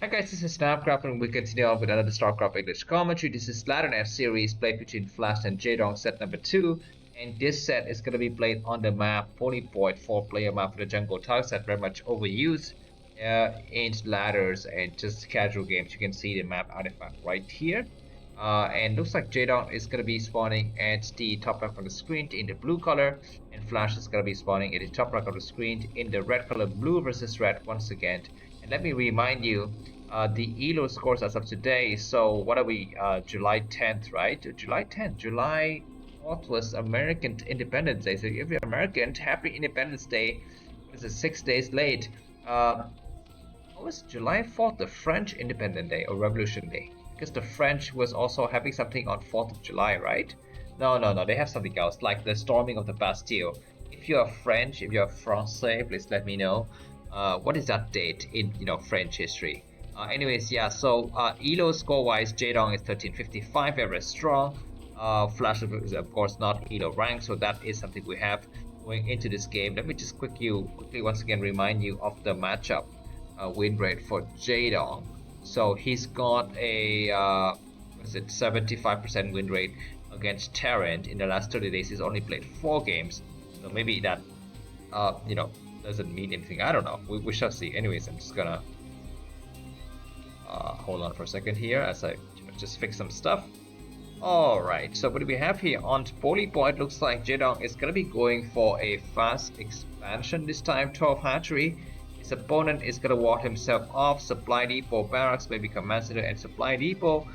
Hi guys, this is Starcraft and we continue on with another Starcraft English commentary. This is Laddernet series played between Flash and Jaedong set number 2. And this set is going to be played on the map Polypoid 4-player map for the jungle tile set, very much overused in ladders and just casual games. You can see the map artifact right here. And looks like Jaedong is going to be spawning at the top left of the screen in the blue color, and Flash is going to be spawning at the top right of the screen in the red color, blue versus red once again. And let me remind you, the ELO scores as of today. So what are we? July 10th, right? July 10th. July 4th was American Independence Day. So if you're American, happy Independence Day. This is 6 days late. What was July 4th? The French Independence Day or Revolution Day? Because the French was also having something on 4th of July, right? No, they have something else, like the storming of the Bastille. If you're French, if you're Francais, please let me know. What is that date in French history? Anyways, yeah, so ELO score wise, Jaedong is 1355, very strong. Flash is of course not ELO rank, so that is something we have going into this game. Let me just quickly once again remind you of the matchup win rate for Jaedong. So he's got a 75% win rate against Terran. In the last 30 days, he's only played 4 games. So maybe that doesn't mean anything. I don't know. We shall see. Anyways, I'm just gonna hold on for a second here as I just fix some stuff. Alright, so what do we have here on Polypoid? Looks like Jaedong is gonna be going for a fast expansion this time, 12 hatchery. His opponent is gonna ward himself off. Supply depot barracks, maybe command center and supply depot.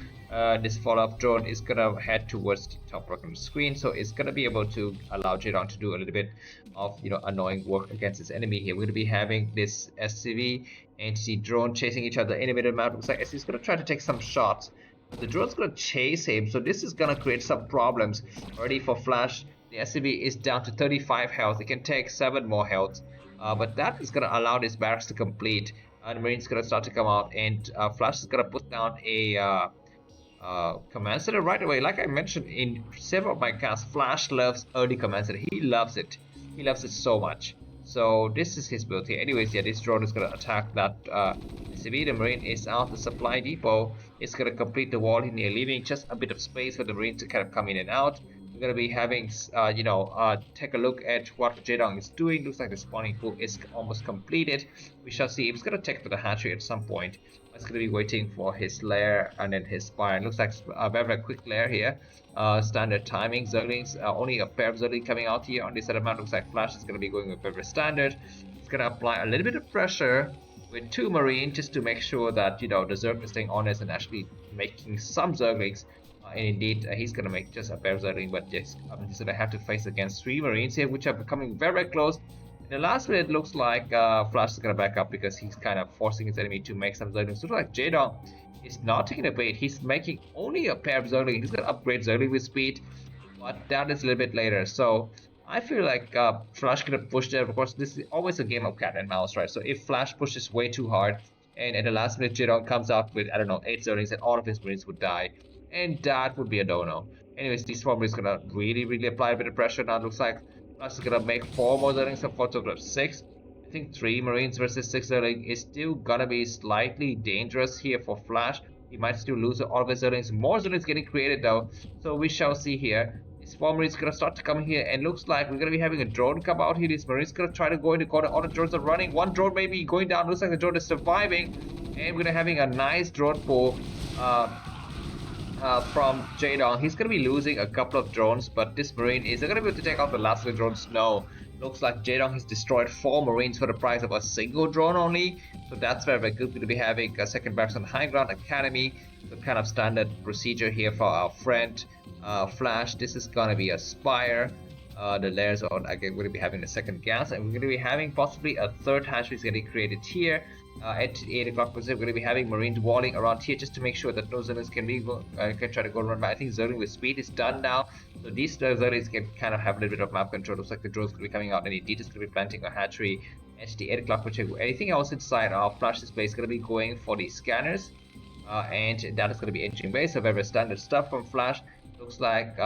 This follow-up drone is gonna head towards the top right of the screen, so it's gonna be able to allow Jaedong to do a little bit of annoying work against his enemy here. We're gonna be having this SCV and the drone chasing each other in the middle map. Looks like he's gonna try to take some shots. The drone's gonna chase him, so this is gonna create some problems already for Flash. The SCV is down to 35 health. It can take 7 more health. But that is going to allow this barracks to complete. The Marine's going to start to come out, and Flash is going to put down a command center right away. Like I mentioned in several of my casts, Flash loves early command center. He loves it. He loves it so much. So this is his build here. Anyways, yeah, this drone is going to attack that SCV. The Marine is out. The supply depot is going to complete the wall in here, leaving just a bit of space for the Marine to kind of come in and out. We're going to be having, take a look at what Jaedong is doing. Looks like the spawning pool is almost completed. We shall see if it's going to take to the hatchery at some point. It's going to be waiting for his lair and then his spire. Looks like a very quick lair here. Standard timing. Zerglings, only a pair of Zerglings coming out here on this amount. Looks like Flash is going to be going with very standard. It's going to apply a little bit of pressure with 2 Marine just to make sure that the Zerg is staying honest and actually making some Zerglings. And indeed, he's going to make just a pair of Zerglings, but yes, I'm just going to have to face against 3 Marines here, which are becoming very close. In the last minute, it looks like Flash is going to back up because he's kind of forcing his enemy to make some Zerglings. Looks like Jaedong is not taking the bait. He's making only a pair of Zerglings. He's going to upgrade Zergling with speed, but that is a little bit later. So I feel like Flash could have pushed there. Of course, this is always a game of cat and mouse, right? So if Flash pushes way too hard, and at the last minute Jaedong comes out with, I don't know, 8 Zerglings, and all of his Marines would die. And that would be a no-no. Anyways, this form is gonna really apply a bit of pressure. Now it looks like Flash is gonna make 4 more Zerglings, so for a total of 6. I think 3 Marines versus 6 Zerglings is still gonna be slightly dangerous here for Flash. He might still lose all of his Zerglings. More Zerglings getting created though, so we shall see here. This 4 Marines gonna start to come here, and looks like we're gonna be having a drone come out here. This Marine's gonna try to go into corner. All the drones are running. One drone may be going down. Looks like the drone is surviving, and we're gonna having a nice drone pull. From Jaedong. He's going to be losing a couple of drones, but this Marine is going to be able to take out the last of the drones. No, looks like Jaedong has destroyed 4 Marines for the price of a single drone only. So that's very good. We're going to be having a second barracks on High Ground Academy. The kind of standard procedure here for our friend Flash. This is going to be a spire. The layers on again. We're going to be having the second gas, and we're going to be having possibly a third hatchery is getting created here. At 8 o'clock Pacific, we're going to be having Marines walling around here just to make sure that no Zerglings can try to go around. But I think Zergling with speed is done now, so these Zerglings can kind of have a little bit of map control. Looks like the drone's going to be coming out, and indeed is going to be planting a hatchery at the 8 o'clock Pacific. Anything else inside our Flash display is going to be going for the scanners, and that is going to be engine based. So very standard stuff from Flash. Looks like,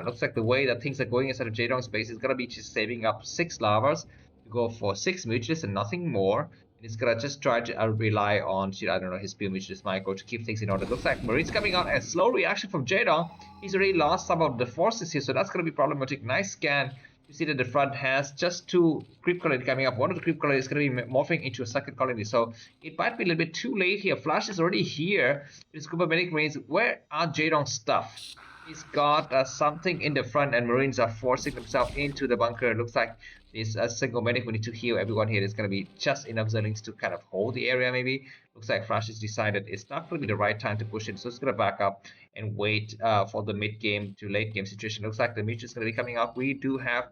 looks like the way that things are going inside of Jaedong's space is going to be just saving up 6 lavas to go for 6 mutualists and nothing more. He's gonna just try to rely on, I don't know, his spear mistress micro to keep things in order. Looks like Marine's coming out, and slow reaction from Jaedong. He's already lost some of the forces here, so that's gonna be problematic. Nice scan. You see that the front has just 2 creep colonies coming up. One of the creep colonies is going to be morphing into a second colony, so it might be a little bit too late here. Flash is already here. This group of medic marines. Where are Jaedong's stuff? He's got something in the front, and marines are forcing themselves into the bunker. It looks like this single medic. We need to heal everyone here. There's going to be just enough Zerlings to kind of hold the area, maybe. Looks like Flash has decided it's not going to be the right time to push in, so it's going to back up and wait for the mid-game to late-game situation. Looks like the Mitch is going to be coming out. We do have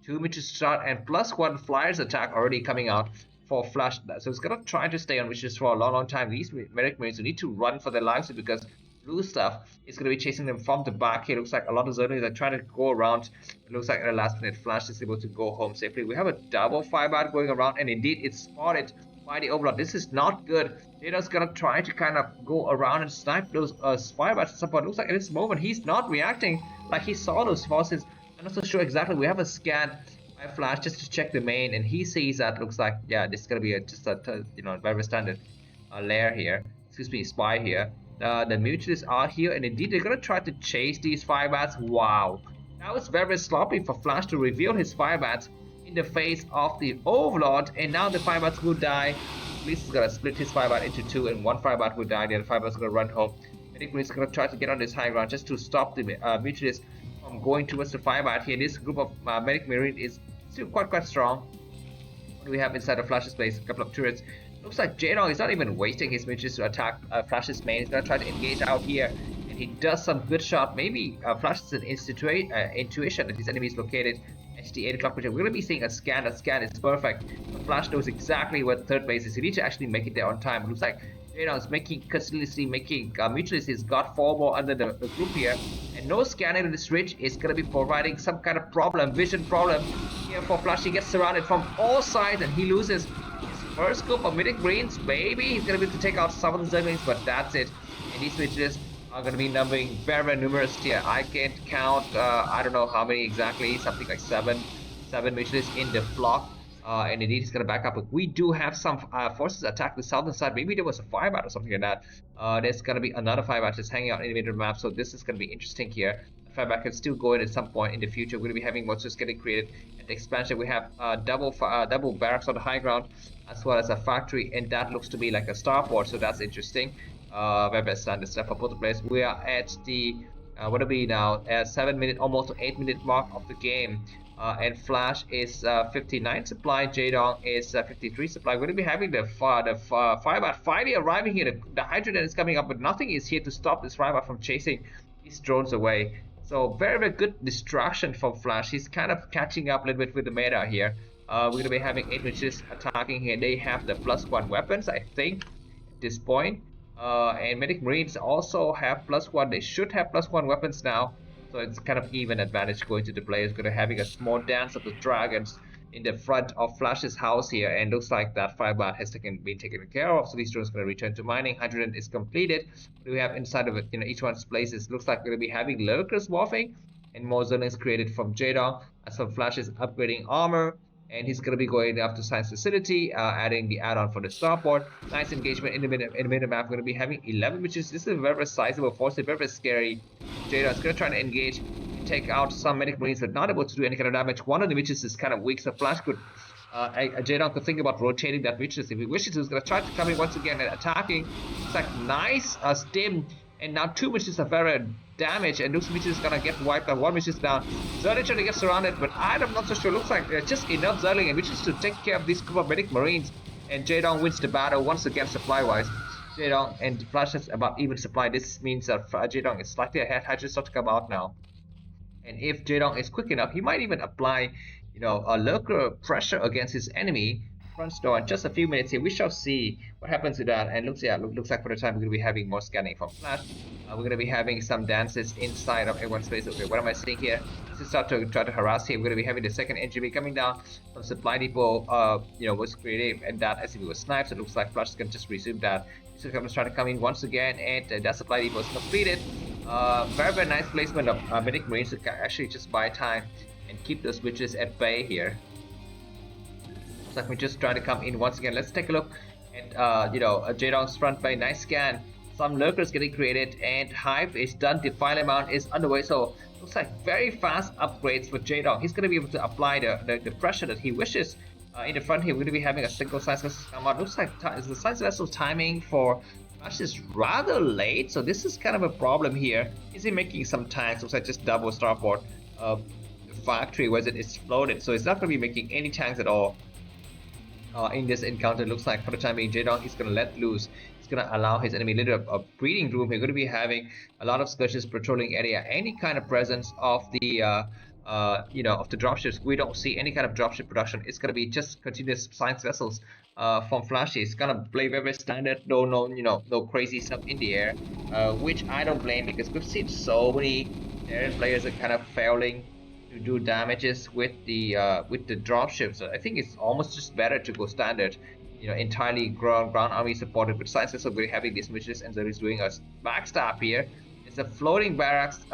2 Mitches to start, and +1 Flyers attack already coming out for Flash. So it's going to try to stay on Mitches for a long time. These medic marines will need to run for their lives because blue stuff is going to be chasing them from the back here. Looks like a lot of Zerglings are trying to go around. It looks like at the last minute, Flash is able to go home safely. We have a double firebat going around, and indeed it's spotted by the Overlord. This is not good. Jaedong's gonna try to kind of go around and snipe those firebats at some point. Looks like at this moment he's not reacting like he saw those forces. I'm not so sure exactly. We have a scan by Flash just to check the main, and he sees that. Looks like, yeah, this is gonna be just a very standard lair here. Excuse me, spy here. The mutualists are here, and indeed they're gonna try to chase these firebats. Wow, that was very sloppy for Flash to reveal his firebats in the face of the Overlord, and now the firebats will die. Police is gonna split his firebat into 2, and 1 firebat will die. The other firebat's gonna run home. Medic is gonna try to get on this high ground just to stop the mutualists from going towards the firebat here. This group of medic marine is still quite strong. What do we have inside of Flash's base? A couple of turrets. Looks like Jaedong is not even wasting his mutualists to attack Flash's main. He's gonna try to engage out here, and he does some good shot. Maybe Flash is an intuition that his enemy is located at the 8 o'clock position. We're going to be seeing a scan. A scan is perfect. But Flash knows exactly where the third base is. You need to actually make it there on time. It looks like Jaedong is continuously making mutualists. He's got 4 more under the group here. And no scanning in this ridge is going to be providing some kind of vision problem here for Flash. He gets surrounded from all sides, and he loses his first group of medic marines. Maybe he's going to be able to take out some of the Zerglings, but that's it. And these mutualists are going to be numbering very numerous here. I can't count, I don't know how many exactly, something like 7 mutualists in the flock. And indeed he's going to back up. But we do have some forces attack the southern side. Maybe there was a firebat or something like that. There's going to be another firebat just hanging out in the middle of the map. So this is going to be interesting here. The firebat can still go in at some point in the future. We're going to be having monsters getting created. At the expansion, we have double barracks on the high ground, as well as a factory. And that looks to be like a starport. So that's interesting. Very standard stuff for both players. We are at the what are we now? 7 minute, almost 8 minute mark of the game. And Flash is 59 supply. Jaedong is 53 supply. We're going to be having the firebat finally arriving here. The Hydrogen is coming up, but nothing is here to stop this firebat from chasing these drones away. So very good distraction from Flash. He's kind of catching up a little bit with the meta here. We're going to be having 8 witches attacking here. They have the +1 weapons, I think, at this point. And medic marines also have +1. They should have +1 weapons now, so it's kind of even advantage going to the players. Going to having a small dance of the dragons in the front of Flash's house here, and looks like that firebat has been taken care of. So these drones going to return to mining. Hydrogen is completed. What do we have inside of it? Each one's places. Looks like we're going to be having lurkers morphing, and more Zerlings created from Jaedong as some Flash is upgrading armor. And he's going to be going after Science Facility, adding the add-on for the starport. Nice engagement in the middle map. We're going to be having 11, which is, this is a very sizable force. It's very scary. Jaedong is going to try to engage and take out some medic marines, but not able to do any kind of damage. One of the witches is kind of weak, so Flash could, Jaedong could think about rotating that witches if he wishes. He's going to try to come in once again and attacking. It's like nice stim. And now 2 witches are very damaged, and looks like is gonna get wiped out. 1 witch is down. Zerling trying to get surrounded, but I'm not so sure. Looks like there's just enough Zerling and witches to take care of these group of medic marines. And Jaedong wins the battle once again supply-wise. Jaedong and Flash has about even supply. This means that Jaedong is slightly ahead. Hydra start to come out now. And if Jaedong is quick enough, he might even apply, a lurker pressure against his enemy. Front door in just a few minutes here. We shall see what happens to that. And looks like for the time we're going to be having more scanning from Flash. We're going to be having some dances inside of everyone's face. Okay, what am I seeing here? Let's start to try to harass here. We're going to be having the second NGB coming down from supply depot. Was creative, and that SCV was sniped. So it looks like Flash is going to just resume that. So he's trying to come in once again, and that supply depot is completed. Very nice placement of medic marines to actually just buy time and keep those witches at bay here. So let me just try to come in once again. Let's take a look at Jaedong's front by nice scan. Some lurkers getting created and Hive is done. Defile amount is underway. So looks like very fast upgrades for Jaedong. He's going to be able to apply the pressure that he wishes. In the front here, we're going to be having a single science vessel come out. Looks like the science vessel timing for Flash is rather late, so this is kind of a problem here. Is he making some tanks? Looks like just double starport factory where it is floated, so it's not going to be making any tanks at all in this encounter. Looks like for the time being, Jaedong is going to let loose. He's going to allow his enemy a little a breathing room. We're going to be having a lot of skirmishes patrolling area. Any kind of presence of the of the dropships, we don't see any kind of dropship production. It's gonna be just continuous science vessels from Flashy. It's gonna play very standard, no crazy stuff in the air, which I don't blame, because we've seen so many Terran players are kind of failing to do damages with the dropships. So I think it's almost just better to go standard, entirely ground army supported with science vessels. We're having these missions, and Zerg is doing a backstab here. It's a floating barracks.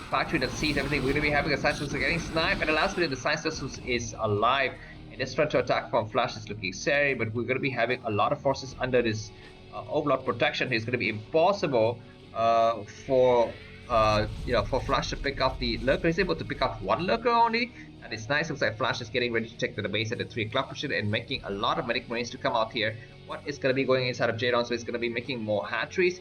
Factory that sees everything. We're going to be having a science vessel getting sniped, and the last minute the science vessel is alive, and this front to attack from Flash is looking scary, but we're going to be having a lot of forces under this overlord protection. It's going to be impossible for Flash to pick up the lurker. He's able to pick up one lurker only, and it's nice. Looks like Flash is getting ready to take to the base at the 3 o'clock position and making a lot of medic marines to come out here. What is going to be going inside of Jaedong? So it's going to be making more hatcheries.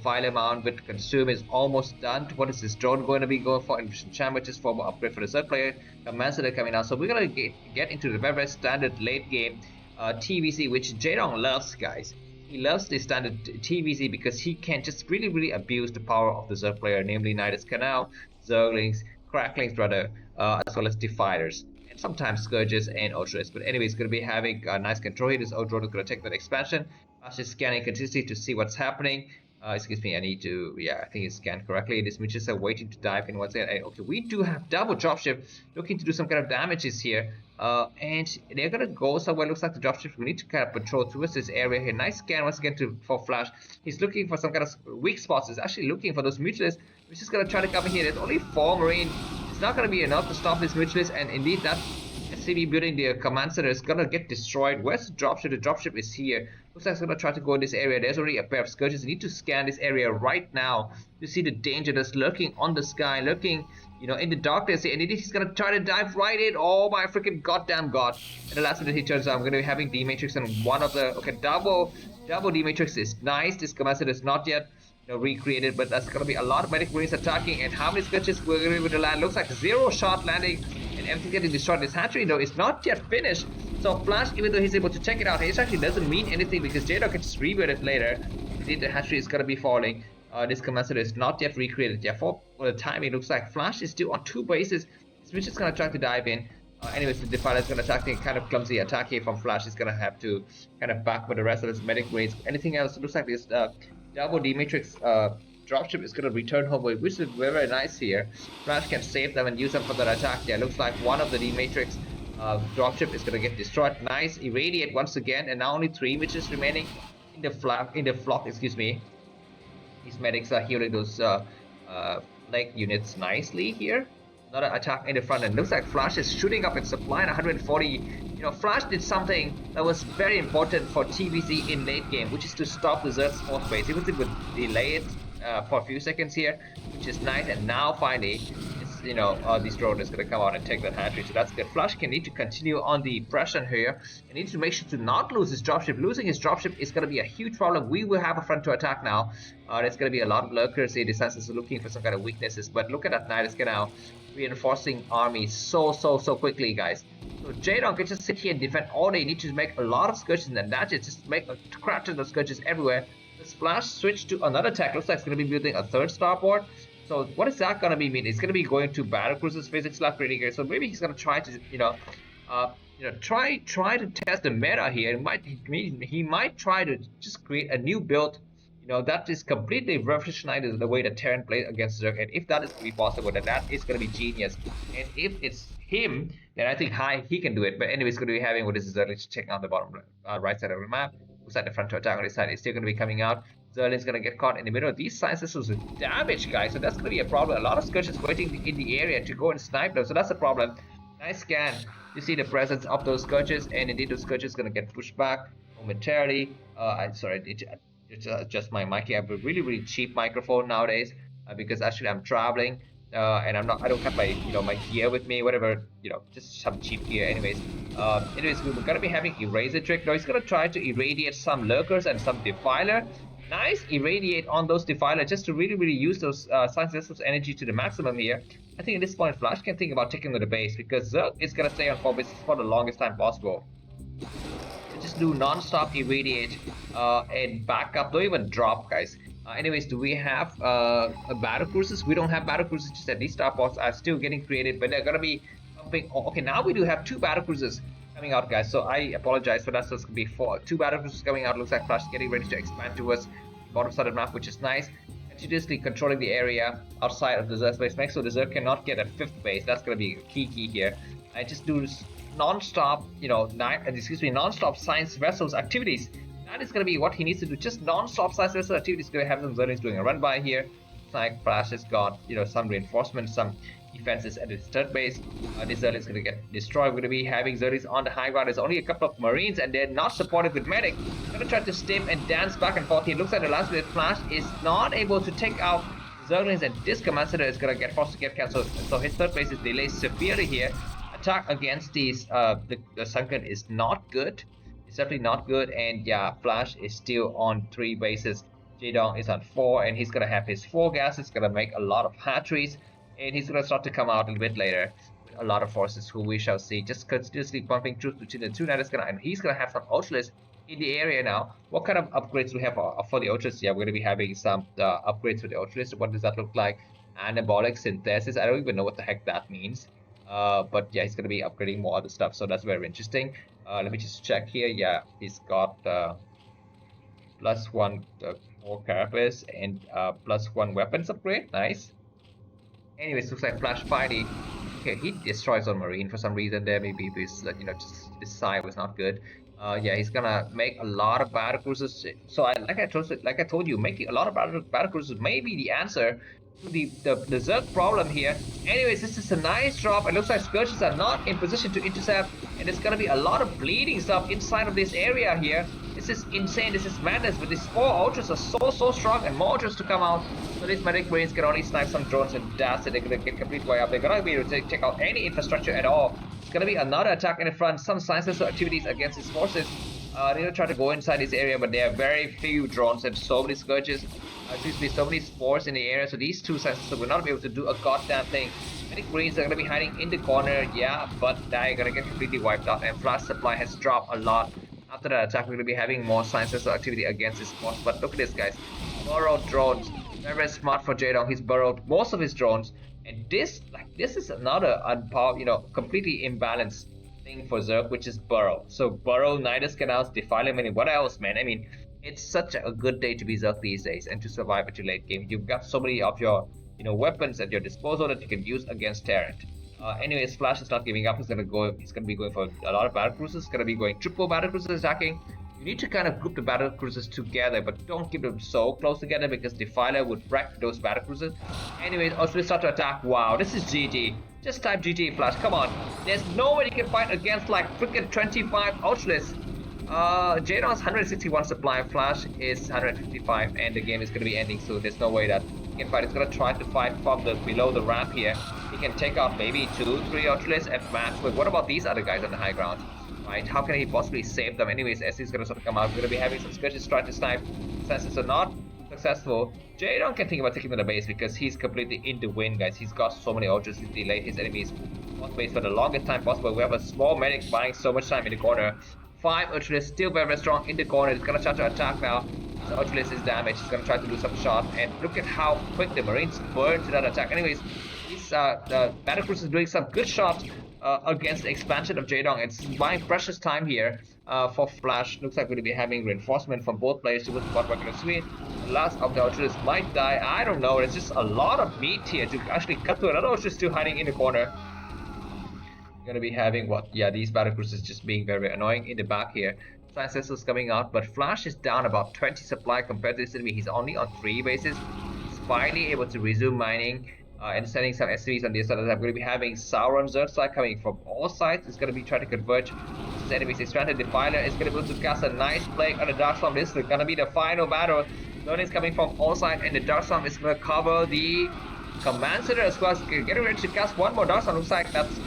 File amount with consume is almost done. What is this drone going to be going for? Enchantment is for more upgrade for the Zerg player. Commander coming out. So we're going to get into the very standard late game TvZ, which Jaedong loves, guys. He loves the standard TvZ because he can just really abuse the power of the Zerg player, namely Nidus Canal, Zerglings, Cracklings rather, as well as Defilers, and sometimes Scourges and Ultras. But anyways, going to be having a nice control here. This drone is going to take that expansion. Flash is scanning continuously to see what's happening. Excuse me, I need to, I think it's scanned correctly. These missions are waiting to dive in once again. Okay, we do have double dropship looking to do some kind of damages here. And they're gonna go somewhere. Looks like the dropships, we need to kind of patrol towards this area here. Nice scan once again for Flash. He's looking for some kind of weak spots. He's actually looking for those mutalists, which is gonna try to come in here. There's only 4 Marine. It's not gonna be enough to stop this mutualist, and indeed that SCV building, the command center, is gonna get destroyed. Where's the dropship? The dropship is here. Looks like it's gonna try to go in this area. There's already a pair of scourges. You need to scan this area right now to see the danger that's lurking on the sky, lurking, in the darkness. And he's gonna try to dive right in. Oh my freaking goddamn god! And the last minute he turns out, I'm gonna be having D Matrix on one of the double D Matrix is nice. This command center is not yet recreated, but that's gonna be a lot of medic marines attacking. And how many scourges we're gonna be able to land? Looks like 0 shot landing. And everything getting destroyed. This hatchery though is not yet finished. So Flash, even though he's able to check it out, it actually doesn't mean anything because Jaedong can just rebuild it later. Indeed, the hatchery is gonna be falling. This command center is not yet recreated. Therefore, for the time, it looks like Flash is still on 2 bases. Which is gonna try to dive in. Anyways, the Defiler is gonna attack. Kind of clumsy attack here from Flash. Is gonna have to kind of back with the rest of his medic marines. Anything else? It looks like this double D Matrix dropship is going to return home, which is very nice here. Flash can save them and use them for their attack. Yeah, looks like one of the D-Matrix dropship is going to get destroyed. Nice, irradiate once again, and now only 3 witches remaining in the flock. Excuse me. These medics are healing those leg units nicely here. Another attack in the front end. Looks like Flash is shooting up its supply at 140. Flash did something that was very important for TvZ in late game, which is to stop the Zerg's fourth base. Even if it would delay it for a few seconds here, which is nice, and now finally it's this drone is going to come out and take that hatchery, so that's good. Flash can need to continue on the pressure here and needs to make sure to not lose his dropship. Losing his dropship is going to be a huge problem. We will have a front to attack now. There's going to be a lot of lurkers here. Defense is looking for some kind of weaknesses, but look at that Nidus now reinforcing army so quickly, guys. So Jaedong can just sit here and defend all day. Need to make a lot of scourges, and that's it. Just make a crap ton of scourges everywhere. This Flash switch to another tech. Looks like it's going to be building a 3rd starport. So what is that going to be mean? It's going to be going to battle cruisers, physics lab pretty good. So maybe he's going to try to try to test the meta here. He might try to just create a new build, that is completely revolutionizes the way that Terran plays against Zerg. And if that is going to be possible, then that is going to be genius. And if it's him, then I think he can do it. But anyway, it's going to be having what is Zerg. Let's check out the bottom right side of the map. Looks like the front to attack on this side is still going to be coming out. Zerg is going to get caught in the middle of these science systems with damage, guys. So that's going to be a problem. A lot of skirmishes waiting in the area to go and snipe them. So that's a problem. Nice scan. You see the presence of those skirmishes, and indeed those skirmishes gonna get pushed back momentarily. It's just my mic here. I have a really cheap microphone nowadays because actually I'm traveling and I don't have my my gear with me, whatever, just some cheap gear. Anyways, we're gonna be having eraser trick. Now he's gonna try to irradiate some lurkers and some defiler. Nice irradiate on those defiler just to really use those science systems energy to the maximum here. I think at this point Flash can think about taking to the base because Zerg is gonna stay on 4 bases for the longest time possible. Just do non-stop irradiate and back up. Don't even drop, guys. Anyways, do we have battle cruisers? We don't have battle cruisers just yet. These starports are still getting created, but they're gonna be pumping. Oh, okay, now we do have 2 battle cruisers coming out, guys. So I apologize for that. So it's gonna be 2 battle cruisers coming out. Looks like Flash is getting ready to expand towards the bottom side of the map, which is nice. Continuously controlling the area outside of the Zerg base, make so the Zerg cannot get a 5th base. That's gonna be a key here. I just do non-stop, non-stop science vessels activities. That is going to be what he needs to do. Just non-stop science vessel activities. Going to have some Zerglings doing a run by here. It's like Flash has got some reinforcements, some defenses at his 3rd base. This Zerg is going to get destroyed. We're going to be having Zerglings on the high ground. There's only a couple of Marines and they're not supported with medic. Going to try to stim and dance back and forth. He looks at the last minute. Flash is not able to take out Zerglings, and this command center is going to get forced to get cancelled. So his 3rd base is delayed severely here. Attack against these the sunken is not good. It's definitely not good, and yeah, Flash is still on 3 bases. Jaedong is on 4, and he's gonna have his 4 gases, gonna make a lot of hatcheries, and he's gonna start to come out a little bit later with a lot of forces who we shall see. Just continuously pumping troops between the 2 and he's gonna have some ultras in the area now. What kind of upgrades do we have for the ultras? Yeah, we're gonna be having some upgrades for the ultras. What does that look like? Anabolic synthesis. I don't even know what the heck that means. But yeah, he's going to be upgrading more other stuff, so that's very interesting. Let me just check here. Yeah, he's got +1 more carapace and +1 weapons upgrade. Nice. Anyways, looks like Flash Fighty. Okay, he destroys on Marine for some reason there. Maybe his just his side was not good. Yeah, he's gonna make a lot of battle cruisers. So like I told you, making a lot of battle cruisers may be the answer to the Zerg problem here. Anyways, this is a nice drop. It looks like skirmishes are not in position to intercept, and there's gonna be a lot of bleeding stuff inside of this area here. This is insane. This is madness. But these 4 ultras are so strong, and more ultras to come out. So these medic marines can only snipe some drones, and that's it. They're gonna get complete way up. They're gonna be able to take out any infrastructure at all. It's gonna be another attack in the front. Some science activities against his forces. They're gonna try to go inside this area, but there are very few drones and so many scourges. Seems to be so many spores in the area, so these 2 scientists will not be able to do a goddamn thing. Many Marines are gonna be hiding in the corner, yeah, but they're gonna get completely wiped out, and Flash supply has dropped a lot. After that attack, we're gonna be having more science activity against his force. But look at this, guys. Burrowed drones. Very smart for Jaedong. He's burrowed most of his drones, and this is another completely imbalanced thing for Zerg, which is burrow. So burrow, Nidus canals, defiler, what else, man? I mean, it's such a good day to be Zerg these days and to survive at your late game. You've got so many of your weapons at your disposal that you can use against Terran. Anyways, Flash is not giving up. He's gonna be going for a lot of battle cruisers. Gonna be going triple battle cruisers attacking. You need to kind of group the battle cruisers together, but don't keep them so close together because Defiler would wreck those battle cruisers. Anyways, also they start to attack. Wow, this is GG. Just type GG Flash. Come on. There's no way you can fight against like freaking 25 Ultras. Jaedong's 161 supply, Flash is 155, and the game is going to be ending soon. There's no way that he can fight. He's going to try to fight from below the ramp here. He can take out maybe 2-3 Ultras at max. But what about these other guys on the high ground? Right? How can he possibly save them? Anyways, as he's going to sort of come out, we're going to be having some skirmishes trying to snipe. Since are not successful, Jaedong can think about taking to the base because he's completely in the win, guys. He's got so many Ultras to delay his enemies on base for the longest time possible. We have a small medic buying so much time in the corner. 5 Ultras still very strong in the corner. He's gonna try to attack now. So Ultras is damaged. He's gonna try to do some shot, and look at how quick the Marines burn to that attack. Anyways, the Battlecruiser is doing some good shots against the expansion of Jaedong. It's buying precious time here for Flash. Looks like we're gonna be having reinforcement from both players towards what we're gonna see. The last of the Ultras might die. I don't know. There's just a lot of meat here to actually cut through. Another Ultra still hiding in the corner. Gonna be having what? Yeah, these battlecruisers just being very annoying in the back here. Science Vessel's coming out, but Flash is down about 20 supply compared to this enemy. He's only on 3 bases. He's finally able to resume mining. and sending some SCVs on the other side. I'm going to be having Sauron Zerg side coming from all sides. It's going to be trying to converge this enemy's expanded defiler. It's going to be able to cast a nice plague on the Dark Storm. This is going to be the final battle. Learning's coming from all sides, and the Dark Storm is going to cover the command center as well. Getting ready to cast one more Dark Storm. Looks like that's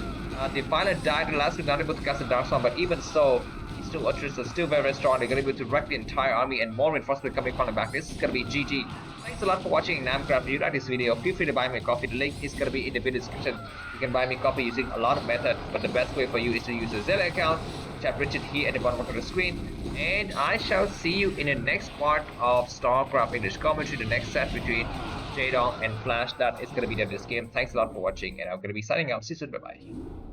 defiler died the last week, not able to cast a Dark Storm, but even so, these two Ultras are still very, very strong. They're going to be able to wreck the entire army, and more reinforcements coming from the back. This is going to be GG. Thanks a lot for watching Namcraft. If you like this video, feel free to buy me a coffee. The link is going to be in the video description. You can buy me coffee using a lot of methods, but the best way for you is to use a Zelle account, which I've written here at the bottom of the screen. And I shall see you in the next part of Starcraft English commentary, the next set between Jaedong and Flash. That is going to be the this game. Thanks a lot for watching, and I'm going to be signing out. See you soon. Bye bye.